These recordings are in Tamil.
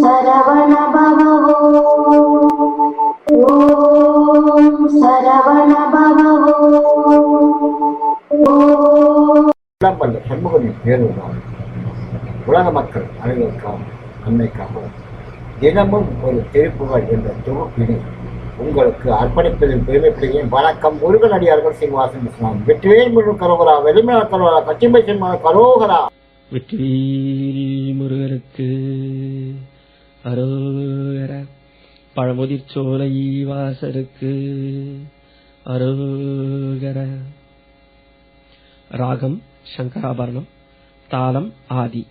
சரவண பவோ ஓம் சரவண பவோ சண்முகனின் பேருதான் உலக மக்கள் அனைவருக்காகவும் நன்மைக்காகவும் தினமும் ஒரு திருப்புகழ் என்ற தொகுப்பினை உங்களுக்கு அர்ப்பணிப்பதில் பெருமைப்படுகிறேன். வணக்கம். முருகன் அடியார்கள் சீனிவாசன் இஸ்லாம். வெற்றிவேல் முருகன் கரோகரா, வெளிமல கரோகரா, கச்சிம்பை சிம்ம கரோகரா. வெற்றிவேல் முருகனுக்கு அரோகரா. பழமுதிர் சோலை வாசருக்கு அரோகரா. ராகம் சங்கராபரணம். தாளம் ஆதி.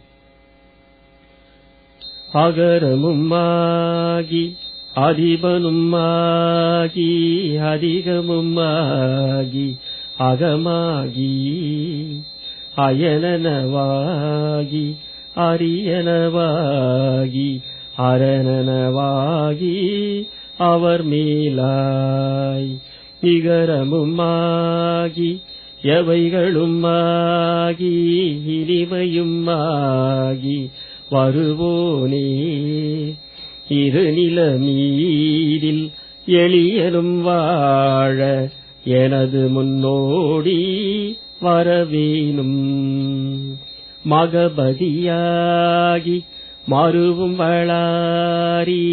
அகரமும் ஆகி அதிபனும் ஆகி அதிகமும் ஆகி அகமாகி அயனனவாகி அரியனவாகி அரணனவாகி அவர் மேலாய் நிகரமும் ஆகி எவைகளும் ஆகி இனிமையும் ஆகி வருவோனே இரு நிலமீதில் எளியனும் வாழ எனது முன்னோடி வரவேணும் மகபதியாகி மருவும் வளாரி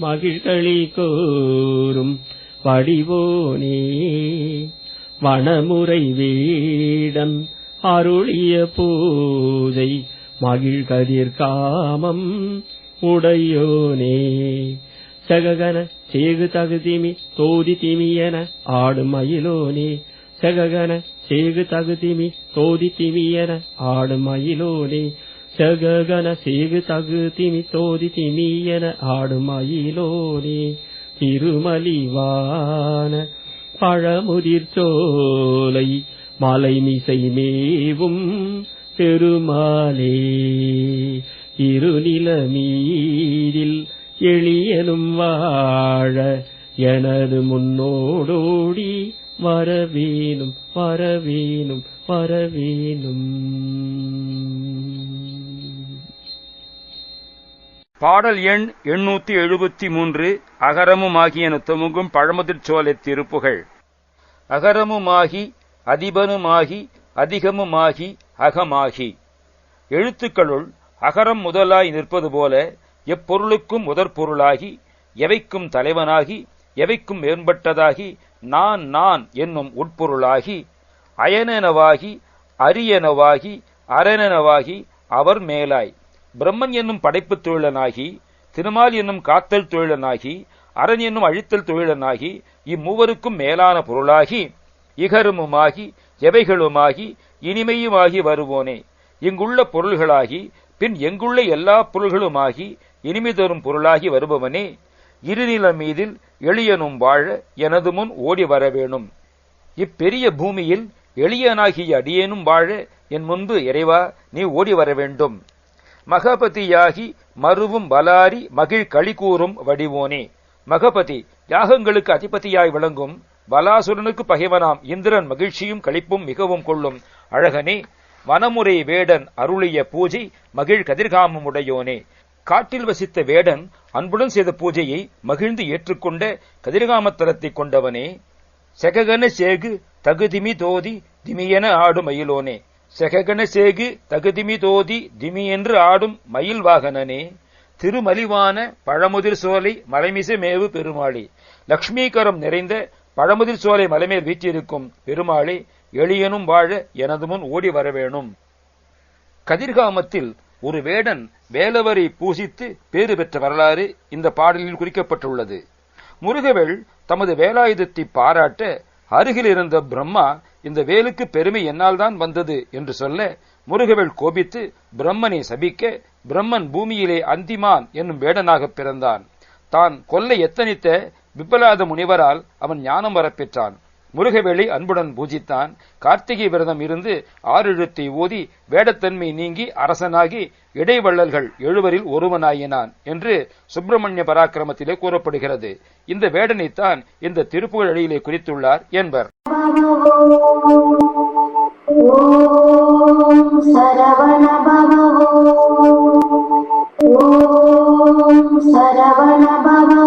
மகிழ்களி கோரும் வடிவோனே வனமுறை வேடன் அருளிய பூஜை மகிழ்கதிர் காமம் உடையோனே சககன சேகு தகுதிமி தோதி திமியன ஆடும் மயிலோனே சககன சேகு தகுதிமி தோதி திமியன ஆடும் மயிலோனே சககன சேகு தகுதிமி தோதி திமியன ஆடும் மயிலோனே திருமலிவான பழமுதிர் சோலை மலைமிசை மேவும் பெருமாளே இருநிலமீதில் எளியனும் வாழ எனது முன்னோடோடி வரவேணும் வரவேணும் வரவேணும். பாடல் எண் 873. அகரமுமாகியன துவங்கும் பழமுதிர் சோலை திருப்புகழ். அகரமுமாகி அதிபனுமாகி அதிகமுமாகி அகமாகி. எழுத்துக்களுள் அகரம் முதலாய் நிற்பது போல எப்பொருளுக்கும் முதற் பொருளாகி எவைக்கும் தலைவனாகி எவைக்கும் மேம்பட்டதாகி நான் நான் என்னும் உட்பொருளாகி அயனெனவாகி அரியனவாகி அரணனவாகி அவர் மேலாய் பிரம்மன் என்னும் படைப்பு தொழிலனாகி திருமால் என்னும் காத்தல் தொழிலனாகி அரண் என்னும் அழித்தல் தொழிலனாகி இம்மூவருக்கும் மேலான பொருளாகி இகரமுமாகி எவைகளுமாகி இனிமையுமாகி வருவோனே இங்குள்ள பொருள்களாகி பின் எங்குள்ள எல்லா பொருள்களுமாகி இனிமை தரும் பொருளாகி வருபவனே இருநில மீதில் எளியனும் வாழ எனது முன் ஓடி வரவேணும். இப்பெரிய பூமியில் எளியனாகிய அடியேனும் வாழ என் முன்பு இறைவா நீ ஓடி வர வேண்டும். மகபதியாகி மருவும் பலாரி மகிழ் களி கூறும் வடிவோனே. மகபதி யாகங்களுக்கு அதிபதியாய் விளங்கும் பலாசுரனுக்கு பகைவனாம் இந்திரன் மகிழ்ச்சியும் களிப்பும் மிகவும் கொள்ளும் அழகனே. வனமுறை வேடன் அருளிய பூஜை மகிழ் கதிர்காமம் உடையோனே. காட்டில் வசித்த வேடன் அன்புடன் செய்த பூஜையை மகிழ்ந்து ஏற்றுக்கொண்ட கதிர்காமத்தலத்தை கொண்டவனே. செககன சேகு தகுதிமி தோதி திமியென ஆடும் மயிலோனே. செககன சேகு தகுதிமி தோதி திமி என்று ஆடும் மயில் வாகனனே. திருமலிவான பழமுதிர் சோலை மலைமிசை மேவு பெருமாளே. லட்சுமீகரம் நிறைந்த பழமுதிர் சோலை மலைமேல் வீற்றிருக்கும் பெருமாளே எளியனும் வாழ எனது முன் ஓடி வரவேணும். கதிர்காமத்தில் ஒரு வேடன் வேலவரை பூசித்து பேறு பெற்ற வரலாறு இந்த பாடலில் குறிக்கப்பட்டுள்ளது. முருகவேள் தமது வேலாயுதத்தை பாராட்ட அருகில் இருந்த பிரம்மா இந்த வேலுக்கு பெருமை என்னால் தான் வந்தது என்று சொல்ல முருகவேள் கோபித்து பிரம்மனை சபிக்க பிரம்மன் பூமியிலே அந்திமான் என்னும் வேடனாக பிறந்தான். தான் கொல்ல எத்தனித்த விபலாத முனிவரால் அவன் ஞானம் வரப்பெற்றான். முருகவேளை அன்புடன் பூஜித்தான். கார்த்திகை விரதம் இருந்து 6 எழுத்தை ஓதி வேடத்தன்மை நீங்கி அரசனாகி இடைவள்ளல்கள் 7வரில் ஒருவனாயினான் என்று சுப்பிரமணிய பராக்கிரமத்திலே கூறப்படுகிறது. இந்த வேடனைத்தான் இந்த திருப்புகழ் அடியிலே குறித்துள்ளார் என்பர். சரவண பவோ ஓம் சரவண பவோ